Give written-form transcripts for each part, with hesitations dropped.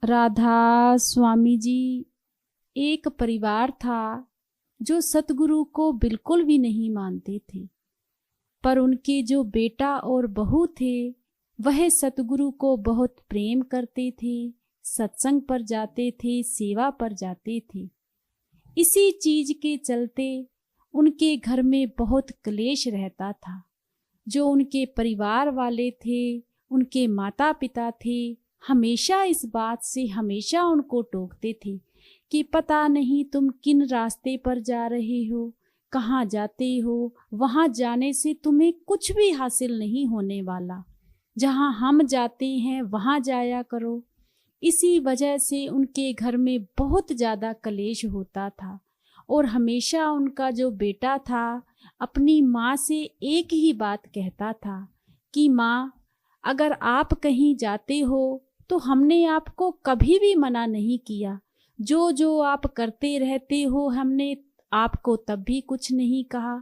राधा स्वामी जी, एक परिवार था जो सतगुरु को बिल्कुल भी नहीं मानते थे, पर उनके जो बेटा और बहू थे वह सतगुरु को बहुत प्रेम करते थे, सत्संग पर जाते थे, सेवा पर जाते थे। इसी चीज के चलते उनके घर में बहुत क्लेश रहता था। जो उनके परिवार वाले थे, उनके माता पिता थे, हमेशा इस बात से हमेशा उनको टोकते थे कि पता नहीं तुम किन रास्ते पर जा रहे हो, कहाँ जाते हो, वहाँ जाने से तुम्हें कुछ भी हासिल नहीं होने वाला। जहाँ हम जाते हैं वहाँ जाया करो। इसी वजह से उनके घर में बहुत ज़्यादा कलेश होता था। और हमेशा उनका जो बेटा था अपनी माँ से एक ही बात कहता था कि माँ, अगर आप कहीं जाते हो तो हमने आपको कभी भी मना नहीं किया। जो जो आप करते रहते हो हमने आपको तब भी कुछ नहीं कहा।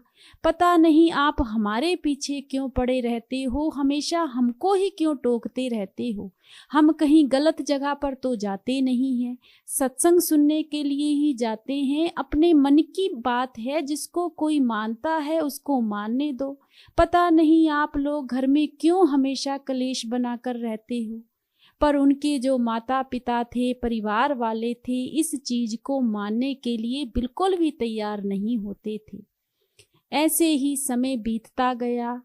पता नहीं आप हमारे पीछे क्यों पड़े रहते हो, हमेशा हमको ही क्यों टोकते रहते हो। हम कहीं गलत जगह पर तो जाते नहीं हैं, सत्संग सुनने के लिए ही जाते हैं। अपने मन की बात है, जिसको कोई मानता है उसको मानने दो। पता नहीं आप लोग घर में क्यों हमेशा कलेश बनाकर रहते हो। पर उनके जो माता पिता थे, परिवार वाले थे, इस चीज को मानने के लिए बिल्कुल भी तैयार नहीं होते थे। ऐसे ही समय बीतता गया।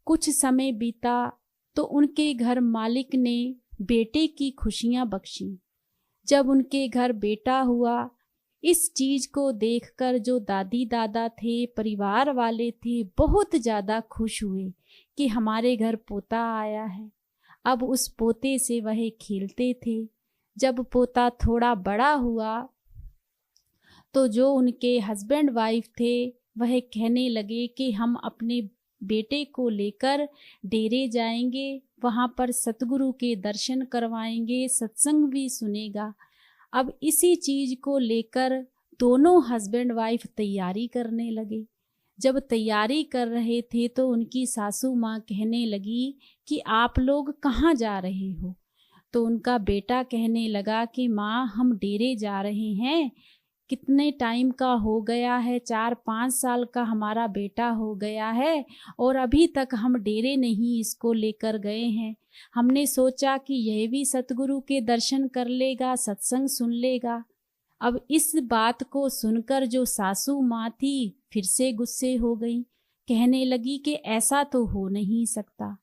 कुछ समय बीता तो उनके घर मालिक ने बेटे की खुशियां बख्शी। जब उनके घर बेटा हुआ, इस चीज को देखकर जो दादी दादा थे, परिवार वाले थे, बहुत ज्यादा खुश हुए कि हमारे घर पोता आया है। अब उस पोते से वह खेलते थे। जब पोता थोड़ा बड़ा हुआ तो जो उनके हस्बैंड वाइफ थे वह कहने लगे कि हम अपने बेटे को लेकर डेरे जाएंगे, वहाँ पर सतगुरु के दर्शन करवाएंगे, सत्संग भी सुनेगा। अब इसी चीज को लेकर दोनों हस्बैंड वाइफ तैयारी करने लगे। जब तैयारी कर रहे थे तो उनकी सासू माँ कहने लगी कि आप लोग कहाँ जा रहे हो। तो उनका बेटा कहने लगा कि माँ, हम डेरे जा रहे हैं। कितने टाइम का हो गया है, 4-5 साल का हमारा बेटा हो गया है और अभी तक हम डेरे नहीं इसको लेकर गए हैं। हमने सोचा कि यह भी सतगुरु के दर्शन कर लेगा, सत्संग सुन लेगा। अब इस बात को सुनकर जो सासू माँ थी फिर से गुस्से हो गई। कहने लगी कि ऐसा तो हो नहीं सकता।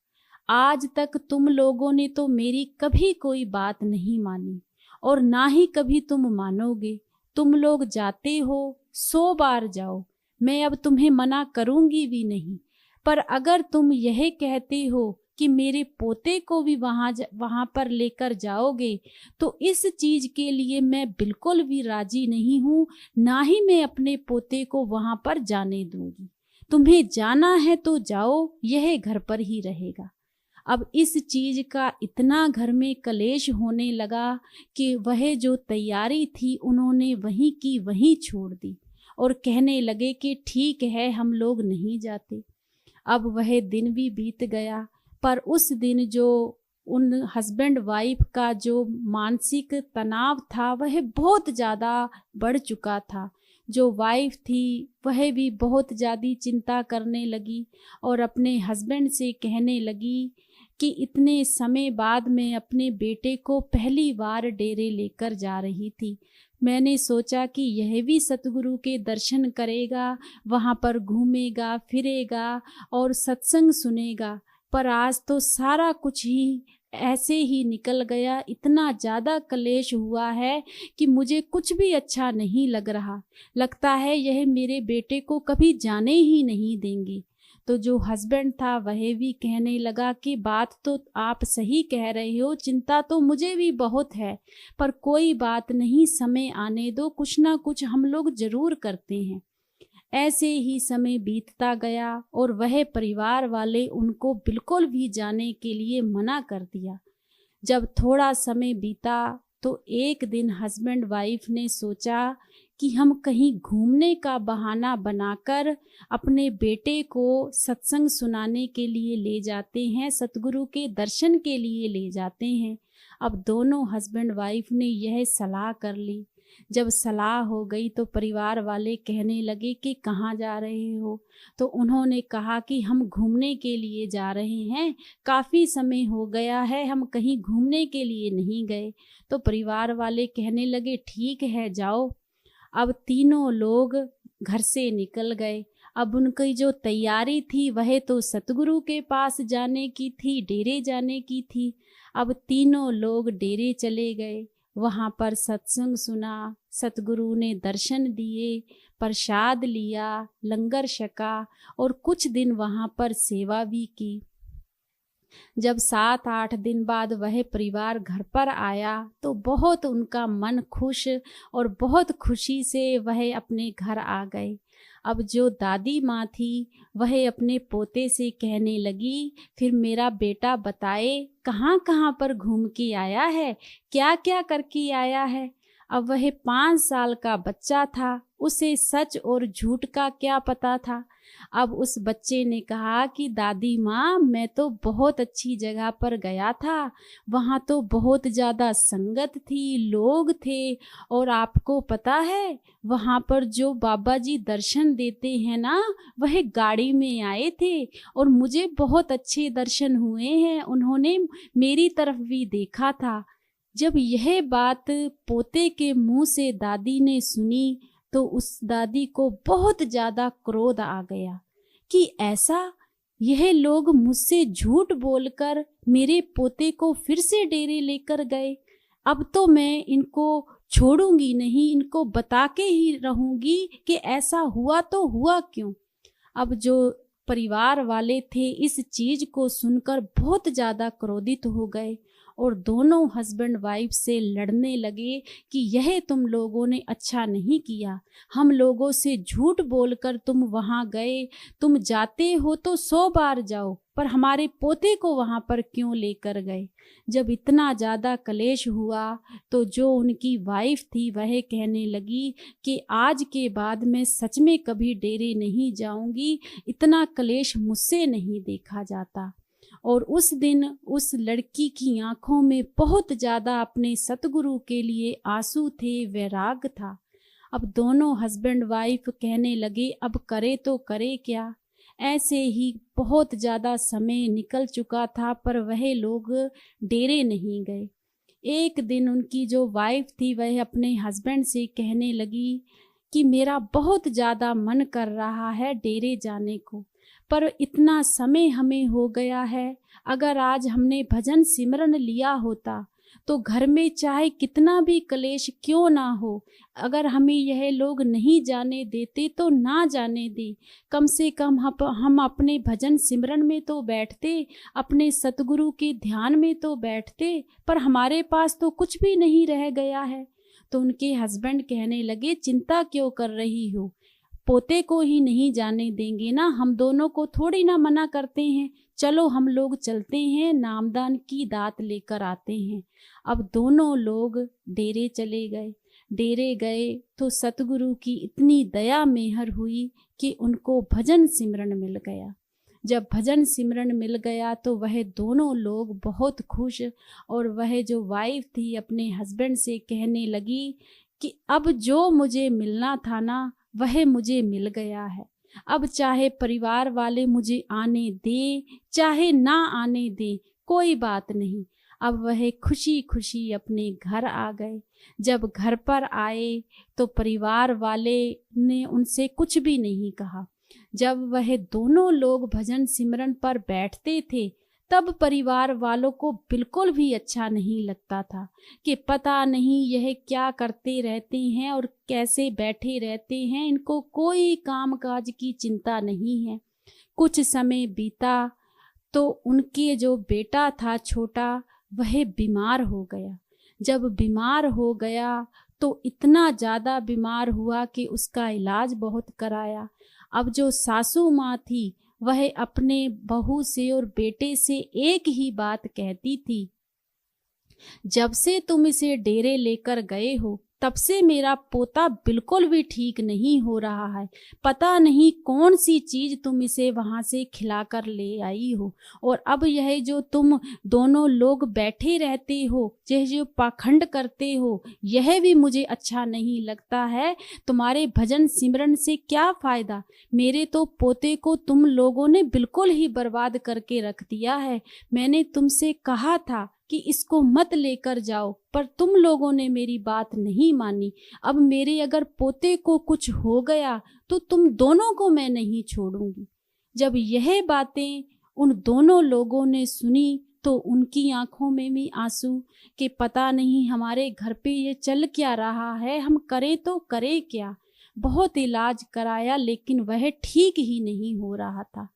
आज तक तुम लोगों ने तो मेरी कभी कोई बात नहीं मानी और ना ही कभी तुम मानोगे। तुम लोग जाते हो, 100 बार जाओ, मैं अब तुम्हें मना करूंगी भी नहीं। पर अगर तुम यह कहते हो कि मेरे पोते को भी वहां पर लेकर जाओगे तो इस चीज के लिए मैं बिल्कुल भी राजी नहीं हूं, ना ही मैं अपने पोते को वहां पर जाने दूंगी। तुम्हें जाना है तो जाओ, यह घर पर ही रहेगा। अब इस चीज का इतना घर में कलेश होने लगा कि वह जो तैयारी थी उन्होंने वहीं की वहीं छोड़ दी और कहने लगे कि ठीक है, हम लोग नहीं जाते। अब वह दिन भी बीत गया, पर उस दिन जो उन हस्बैंड वाइफ का जो मानसिक तनाव था वह बहुत ज़्यादा बढ़ चुका था। जो वाइफ थी वह भी बहुत ज़्यादा चिंता करने लगी और अपने हस्बैंड से कहने लगी कि इतने समय बाद मैं अपने बेटे को पहली बार डेरे लेकर जा रही थी। मैंने सोचा कि यह भी सतगुरु के दर्शन करेगा, वहाँ पर घूमेगा फिरेगा और सत्संग सुनेगा, पर आज तो सारा कुछ ही ऐसे ही निकल गया। इतना ज़्यादा कलेश हुआ है कि मुझे कुछ भी अच्छा नहीं लग रहा। लगता है यह मेरे बेटे को कभी जाने ही नहीं देंगे। तो जो हस्बैंड था वह भी कहने लगा कि बात तो आप सही कह रहे हो, चिंता तो मुझे भी बहुत है, पर कोई बात नहीं, समय आने दो, कुछ ना कुछ हम लोग जरूर करते हैं। ऐसे ही समय बीतता गया और वह परिवार वाले उनको बिल्कुल भी जाने के लिए मना कर दिया। जब थोड़ा समय बीता तो एक दिन हस्बैंड वाइफ ने सोचा कि हम कहीं घूमने का बहाना बनाकर अपने बेटे को सत्संग सुनाने के लिए ले जाते हैं, सतगुरु के दर्शन के लिए ले जाते हैं। अब दोनों हस्बैंड वाइफ ने यह सलाह कर ली। जब सलाह हो गई तो परिवार वाले कहने लगे कि कहाँ जा रहे हो? तो उन्होंने कहा कि हम घूमने के लिए जा रहे हैं, काफ़ी समय हो गया है, हम कहीं घूमने के लिए नहीं गए। तो परिवार वाले कहने लगे ठीक है जाओ। अब तीनों लोग घर से निकल गए। अब उनकी जो तैयारी थी वह तो सतगुरु के पास जाने की थी, डेरे जाने की थी। अब तीनों लोग डेरे चले गए, वहाँ पर सत्संग सुना, सतगुरु ने दर्शन दिए, प्रसाद लिया, लंगर छका और कुछ दिन वहाँ पर सेवा भी की। जब 7-8 दिन बाद वह परिवार घर पर आया तो बहुत उनका मन खुश और बहुत खुशी से वह अपने घर आ गए। अब जो दादी माँ थी वह अपने पोते से कहने लगी, फिर मेरा बेटा बताए कहाँ कहाँ पर घूम के आया है, क्या क्या करके आया है। अब वह 5 साल का बच्चा था, उसे सच और झूठ का क्या पता था। अब उस बच्चे ने कहा कि दादी माँ मैं तो बहुत अच्छी जगह पर गया था, वहाँ तो बहुत ज़्यादा संगत थी, लोग थे, और आपको पता है वहाँ पर जो बाबा जी दर्शन देते हैं ना, वह गाड़ी में आए थे और मुझे बहुत अच्छे दर्शन हुए हैं, उन्होंने मेरी तरफ भी देखा था। जब यह बात पोते के मुंह से दादी ने सुनी तो उस दादी को बहुत ज़्यादा क्रोध आ गया कि ऐसा यह लोग मुझसे झूठ बोलकर मेरे पोते को फिर से डेरे लेकर गए। अब तो मैं इनको छोड़ूंगी नहीं, इनको बता के ही रहूंगी कि ऐसा हुआ तो हुआ क्यों। अब जो परिवार वाले थे इस चीज को सुनकर बहुत ज़्यादा क्रोधित हो गए और दोनों हस्बैंड वाइफ से लड़ने लगे कि यह तुम लोगों ने अच्छा नहीं किया, हम लोगों से झूठ बोलकर तुम वहाँ गए, तुम जाते हो तो 100 बार जाओ, पर हमारे पोते को वहाँ पर क्यों लेकर गए। जब इतना ज़्यादा कलेश हुआ तो जो उनकी वाइफ थी वह कहने लगी कि आज के बाद मैं सच में कभी डेरे नहीं जाऊंगी, इतना कलेश मुझसे नहीं देखा जाता। और उस दिन उस लड़की की आंखों में बहुत ज़्यादा अपने सतगुरु के लिए आंसू थे, वैराग था। अब दोनों हस्बैंड वाइफ कहने लगे अब करे तो करे क्या। ऐसे ही बहुत ज़्यादा समय निकल चुका था पर वह लोग डेरे नहीं गए। एक दिन उनकी जो वाइफ थी वह अपने हस्बैंड से कहने लगी कि मेरा बहुत ज़्यादा मन कर रहा है डेरे जाने को, पर इतना समय हमें हो गया है, अगर आज हमने भजन सिमरन लिया होता तो घर में चाहे कितना भी क्लेश क्यों ना हो, अगर हमें यह लोग नहीं जाने देते तो ना जाने दे, कम से कम हम अपने भजन सिमरन में तो बैठते, अपने सतगुरु के ध्यान में तो बैठते, पर हमारे पास तो कुछ भी नहीं रह गया है। तो उनके हस्बैंड कहने लगे चिंता क्यों कर रही हो, पोते को ही नहीं जाने देंगे ना, हम दोनों को थोड़ी ना मना करते हैं, चलो हम लोग चलते हैं, नामदान की दात लेकर आते हैं। अब दोनों लोग डेरे चले गए। डेरे गए तो सतगुरु की इतनी दया मेहर हुई कि उनको भजन सिमरन मिल गया। जब भजन सिमरन मिल गया तो वह दोनों लोग बहुत खुश, और वह जो वाइफ थी अपने हस्बैंड से कहने लगी कि अब जो मुझे मिलना था ना वह मुझे मिल गया है, अब चाहे परिवार वाले मुझे आने दे चाहे ना आने दे कोई बात नहीं। अब वह खुशी खुशी अपने घर आ गए। जब घर पर आए तो परिवार वाले ने उनसे कुछ भी नहीं कहा। जब वह दोनों लोग भजन सिमरन पर बैठते थे तब परिवार वालों को बिल्कुल भी अच्छा नहीं लगता था कि पता नहीं यह क्या करते रहते हैं और कैसे बैठे रहते हैं, इनको कोई कामकाज की चिंता नहीं है। कुछ समय बीता तो उनके जो बेटा था छोटा वह बीमार हो गया। जब बीमार हो गया तो इतना ज़्यादा बीमार हुआ कि उसका इलाज बहुत कराया। अब जो सासू माँ थी वह अपने बहू से और बेटे से एक ही बात कहती थी, जब से तुम इसे डेरे लेकर गए हो तब से मेरा पोता बिल्कुल भी ठीक नहीं हो रहा है। पता नहीं कौन सी चीज तुम इसे वहां से खिलाकर ले आई हो, और अब यह जो तुम दोनों लोग बैठे रहते हो, यह जो पाखंड करते हो, यह भी मुझे अच्छा नहीं लगता है। तुम्हारे भजन सिमरन से क्या फायदा? मेरे तो पोते को तुम लोगों ने बिल्कुल ही बर्बाद करके रख दिया है। मैंने तुमसे कहा था कि इसको मत लेकर जाओ, पर तुम लोगों ने मेरी बात नहीं मानी। अब मेरे अगर पोते को कुछ हो गया तो तुम दोनों को मैं नहीं छोड़ूंगी। जब यह बातें उन दोनों लोगों ने सुनी तो उनकी आंखों में भी आंसू कि पता नहीं हमारे घर पे ये चल क्या रहा है, हम करें तो करें क्या। बहुत इलाज कराया लेकिन वह ठीक ही नहीं हो रहा था।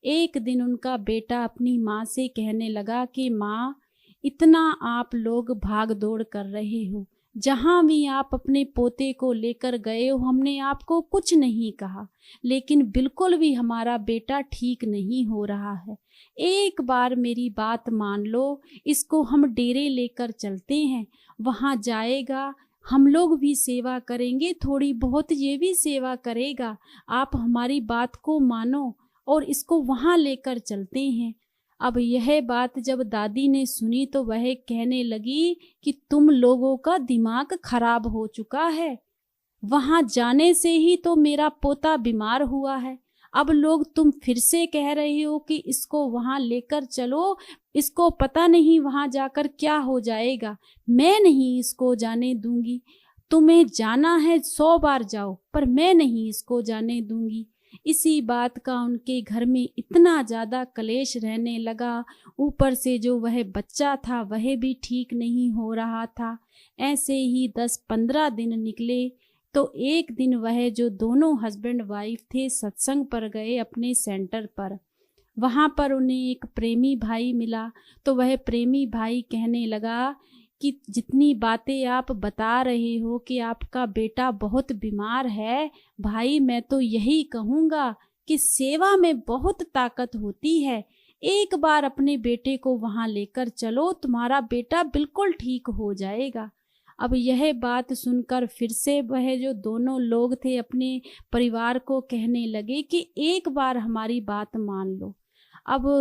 एक दिन उनका बेटा अपनी माँ से कहने लगा कि माँ, इतना आप लोग भाग दौड़ कर रहे हो, जहां भी आप अपने पोते को लेकर गए हो हमने आपको कुछ नहीं कहा, लेकिन बिल्कुल भी हमारा बेटा ठीक नहीं हो रहा है। एक बार मेरी बात मान लो, इसको हम डेरे लेकर चलते हैं, वहां जाएगा, हम लोग भी सेवा करेंगे, थोड़ी बहुत ये भी सेवा करेगा। आप हमारी बात को मानो और इसको वहां लेकर चलते हैं। अब यह बात जब दादी ने सुनी तो वह कहने लगी कि तुम लोगों का दिमाग खराब हो चुका है। वहां जाने से ही तो मेरा पोता बीमार हुआ है। अब लोग तुम फिर से कह रहे हो कि इसको वहां लेकर चलो, इसको पता नहीं वहां जाकर क्या हो जाएगा। मैं नहीं इसको जाने दूंगी। तुम्हें जाना है 100 बार जाओ, पर मैं नहीं इसको जाने दूंगी। इसी बात का उनके घर में इतना ज्यादा कलेश रहने लगा। ऊपर से जो वह बच्चा था वह भी ठीक नहीं हो रहा था। ऐसे ही 10-15 दिन निकले तो एक दिन वह जो दोनों हस्बैंड वाइफ थे सत्संग पर गए अपने सेंटर पर। वहां पर उन्हें एक प्रेमी भाई मिला तो वह प्रेमी भाई कहने लगा कि जितनी बातें आप बता रहे हो कि आपका बेटा बहुत बीमार है, भाई मैं तो यही कहूँगा कि सेवा में बहुत ताकत होती है। एक बार अपने बेटे को वहां लेकर चलो, तुम्हारा बेटा बिल्कुल ठीक हो जाएगा। अब यह बात सुनकर फिर से वह जो दोनों लोग थे अपने परिवार को कहने लगे कि एक बार हमारी बात मान लो। अब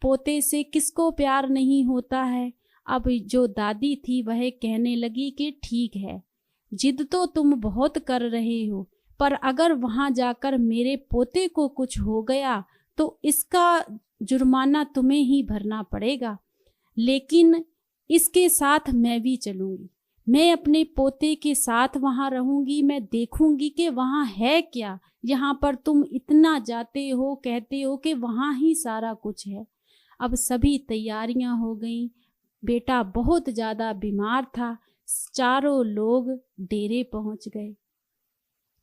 पोते से किसको प्यार नहीं होता है। अब जो दादी थी वह कहने लगी कि ठीक है, जिद तो तुम बहुत कर रहे हो, पर अगर वहां जाकर मेरे पोते को कुछ हो गया तो इसका जुर्माना तुम्हें ही भरना पड़ेगा। लेकिन इसके साथ मैं भी चलूंगी, मैं अपने पोते के साथ वहां रहूंगी, मैं देखूंगी कि वहां है क्या। यहाँ पर तुम इतना जाते हो, कहते हो कि वहां ही सारा कुछ है। अब सभी तैयारियां हो गई। बेटा बहुत ज्यादा बीमार था। चारों लोग डेरे पहुंच गए।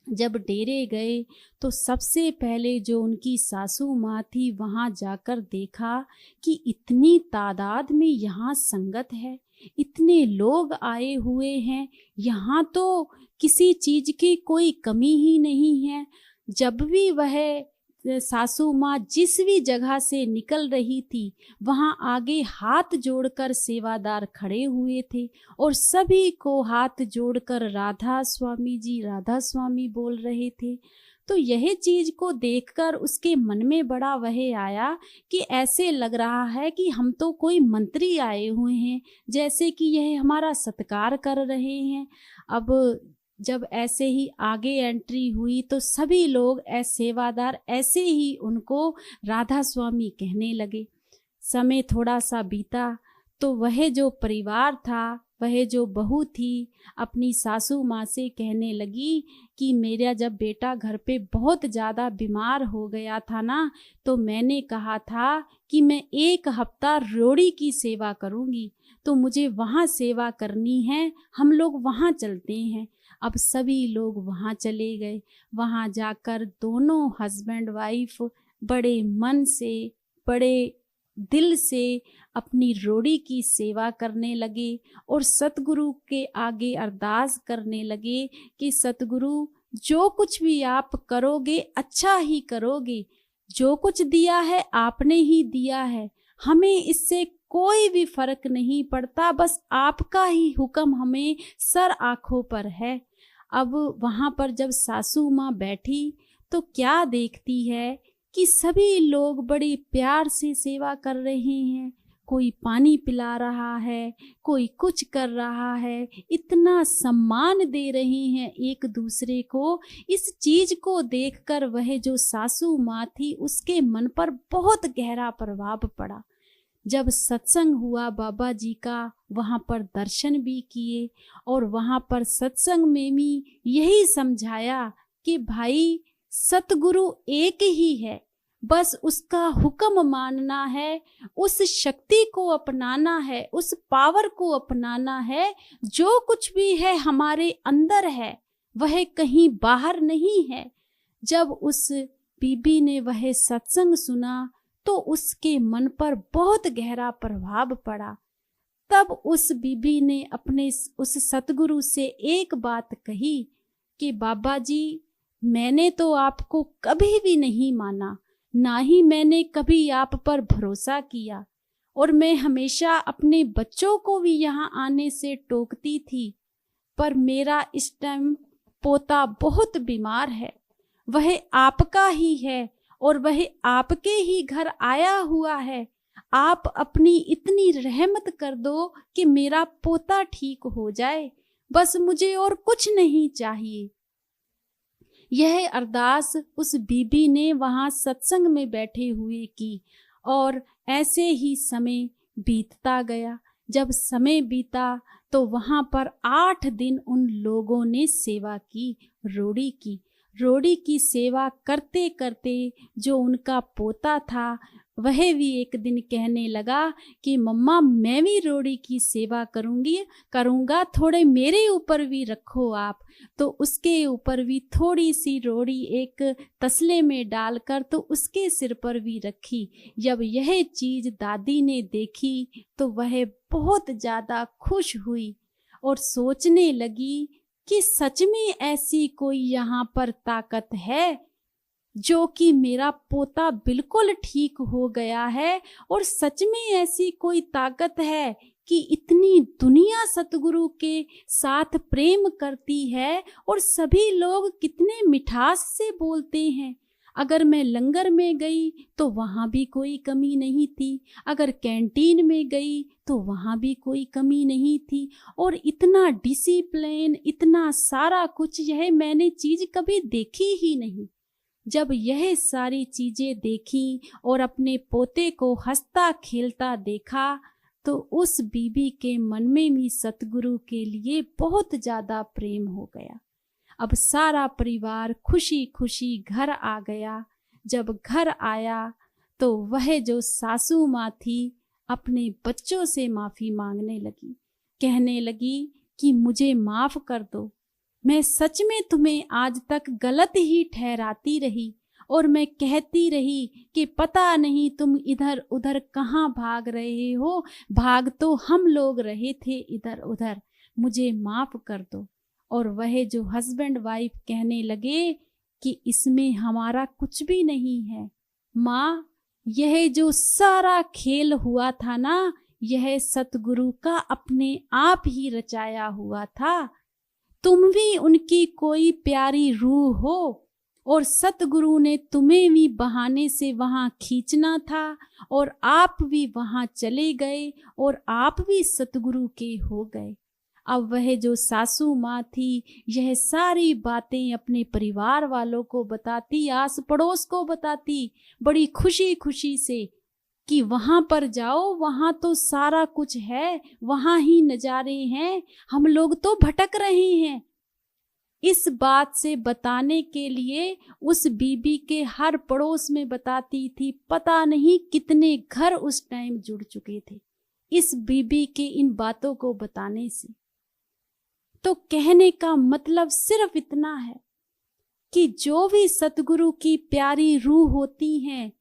जब डेरे गए तो सबसे पहले जो उनकी सासू माँ थी वहां जाकर देखा कि इतनी तादाद में यहाँ संगत है, इतने लोग आए हुए हैं, यहाँ तो किसी चीज की कोई कमी ही नहीं है। जब भी वह सासू माँ जिस भी जगह से निकल रही थी वहां आगे हाथ जोड़कर सेवादार खड़े हुए थे और सभी को हाथ जोड़कर राधा स्वामी जी, राधा स्वामी बोल रहे थे। तो यह चीज को देखकर उसके मन में बड़ा वह आया कि ऐसे लग रहा है कि हम तो कोई मंत्री आए हुए हैं, जैसे कि यह हमारा सत्कार कर रहे हैं। अब जब ऐसे ही आगे एंट्री हुई तो सभी लोग सेवादार ऐसे ही उनको राधा स्वामी कहने लगे। समय थोड़ा सा बीता तो वह जो परिवार था, वह जो बहू थी, अपनी सासू माँ से कहने लगी कि मेरा जब बेटा घर पे बहुत ज़्यादा बीमार हो गया था ना, तो मैंने कहा था कि मैं 1 हफ्ता रोड़ी की सेवा करूँगी, तो मुझे वहाँ सेवा करनी है, हम लोग वहाँ चलते हैं। अब सभी लोग वहाँ चले गए। वहाँ जाकर दोनों हस्बैंड वाइफ बड़े मन से, बड़े दिल से अपनी रोड़ी की सेवा करने लगे और सतगुरु के आगे अरदास करने लगे कि सतगुरु जो कुछ भी आप करोगे अच्छा ही करोगे, जो कुछ दिया है आपने ही दिया है, हमें इससे कोई भी फर्क नहीं पड़ता, बस आपका ही हुक्म हमें सर आंखों पर है। अब वहां पर जब सासू माँ बैठी तो क्या देखती है कि सभी लोग बड़े प्यार से सेवा कर रहे हैं। कोई पानी पिला रहा है, कोई कुछ कर रहा है, इतना सम्मान दे रहे हैं एक दूसरे को। इस चीज को देखकर वह जो सासू माँ थी उसके मन पर बहुत गहरा प्रभाव पड़ा। जब सत्संग हुआ बाबा जी का, वहाँ पर दर्शन भी किए और वहाँ पर सत्संग में भी यही समझाया कि भाई सतगुरु एक ही है, बस उसका हुक्म मानना है, उस शक्ति को अपनाना है, उस पावर को अपनाना है। जो कुछ भी है हमारे अंदर है, वह कहीं बाहर नहीं है। जब उस बीबी ने वह सत्संग सुना तो उसके मन पर बहुत गहरा प्रभाव पड़ा। तब उस बीबी ने अपने उस सतगुरु से एक बात कही कि बाबा जी, मैंने तो आपको कभी भी नहीं माना, ना ही मैंने कभी आप पर भरोसा किया, और मैं हमेशा अपने बच्चों को भी यहाँ आने से टोकती थी, पर मेरा इस टाइम पोता बहुत बीमार है, वह आपका ही है और वह आपके ही घर आया हुआ है। आप अपनी इतनी रहमत कर दो कि मेरा पोता ठीक हो जाए, बस मुझे और कुछ नहीं चाहिए। यह अरदास उस बीबी ने वहां सत्संग में बैठे हुए की और ऐसे ही समय बीतता गया। जब समय बीता तो वहां पर 8 दिन उन लोगों ने सेवा की, रोड़ी की सेवा करते करते जो उनका पोता था वह भी एक दिन कहने लगा कि मम्मा, मैं भी रोड़ी की सेवा करूंगा, थोड़े मेरे ऊपर भी रखो आप। तो उसके ऊपर भी थोड़ी सी रोड़ी एक तसले में डालकर तो उसके सिर पर भी रखी। जब यह चीज दादी ने देखी तो वह बहुत ज्यादा खुश हुई और सोचने लगी कि सच में ऐसी कोई यहाँ पर ताकत है जो कि मेरा पोता बिल्कुल ठीक हो गया है, और सच में ऐसी कोई ताकत है कि इतनी दुनिया सतगुरु के साथ प्रेम करती है और सभी लोग कितने मिठास से बोलते हैं। अगर मैं लंगर में गई तो वहाँ भी कोई कमी नहीं थी, अगर कैंटीन में गई तो वहाँ भी कोई कमी नहीं थी, और इतना डिसिप्लिन, इतना सारा कुछ, यह मैंने चीज कभी देखी ही नहीं। जब यह सारी चीजें देखी और अपने पोते को हंसता खेलता देखा तो उस बीबी के मन में भी सतगुरु के लिए बहुत ज्यादा प्रेम हो गया। अब सारा परिवार खुशी खुशी घर आ गया। जब घर आया तो वह जो सासू माँ थी अपने बच्चों से माफी मांगने लगी, कहने लगी कि मुझे माफ कर दो, मैं सच में तुम्हें आज तक गलत ही ठहराती रही और मैं कहती रही कि पता नहीं तुम इधर उधर कहाँ भाग रहे हो, भाग तो हम लोग रहे थे इधर उधर, मुझे माफ कर दो। और वह जो हस्बैंड वाइफ कहने लगे कि इसमें हमारा कुछ भी नहीं है माँ, यह जो सारा खेल हुआ था ना, यह सतगुरु का अपने आप ही रचाया हुआ था। तुम भी उनकी कोई प्यारी रूह हो और सतगुरु ने तुम्हें भी बहाने से वहां खींचना था और आप भी वहां चले गए और आप भी सतगुरु के हो गए। अब वह जो सासू माँ थी यह सारी बातें अपने परिवार वालों को बताती, आस पड़ोस को बताती बड़ी खुशी खुशी से कि वहां पर जाओ, वहां तो सारा कुछ है, वहां ही नजारे हैं, हम लोग तो भटक रहे हैं। इस बात से बताने के लिए उस बीबी के हर पड़ोस में बताती थी, पता नहीं कितने घर उस टाइम जुड़ चुके थे इस बीबी के इन बातों को बताने से। तो कहने का मतलब सिर्फ इतना है कि जो भी सतगुरु की प्यारी रूह होती हैं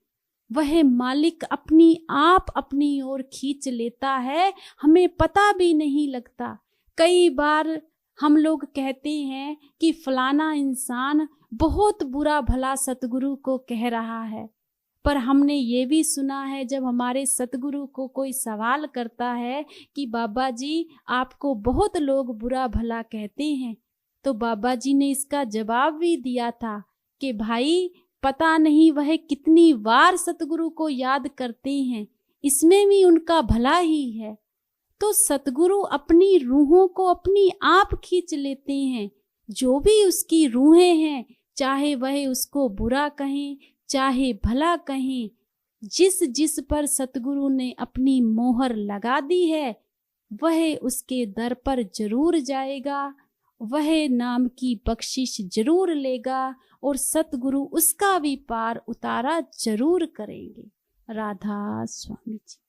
वह मालिक अपनी आप अपनी ओर खींच लेता है, हमें पता भी नहीं लगता। कई बार हम लोग कहते हैं कि फलाना इंसान बहुत बुरा भला सतगुरु को कह रहा है, पर हमने ये भी सुना है, जब हमारे सतगुरु को कोई सवाल करता है कि बाबा जी आपको बहुत लोग बुरा भला कहते हैं, तो बाबा जी ने इसका जवाब भी दिया था कि भाई पता नहीं वह कितनी बार सतगुरु को याद करते हैं, इसमें भी उनका भला ही है। तो सतगुरु अपनी रूहों को अपनी आप खींच लेते हैं। जो भी उसकी रूहें हैं, चाहे वह उसको बुरा कहें चाहे भला कहें, जिस जिस पर सतगुरु ने अपनी मोहर लगा दी है, वह उसके दर पर जरूर जाएगा, वह नाम की बख्शिश जरूर लेगा और सतगुरु उसका भी पार उतारा जरूर करेंगे। राधा स्वामी जी।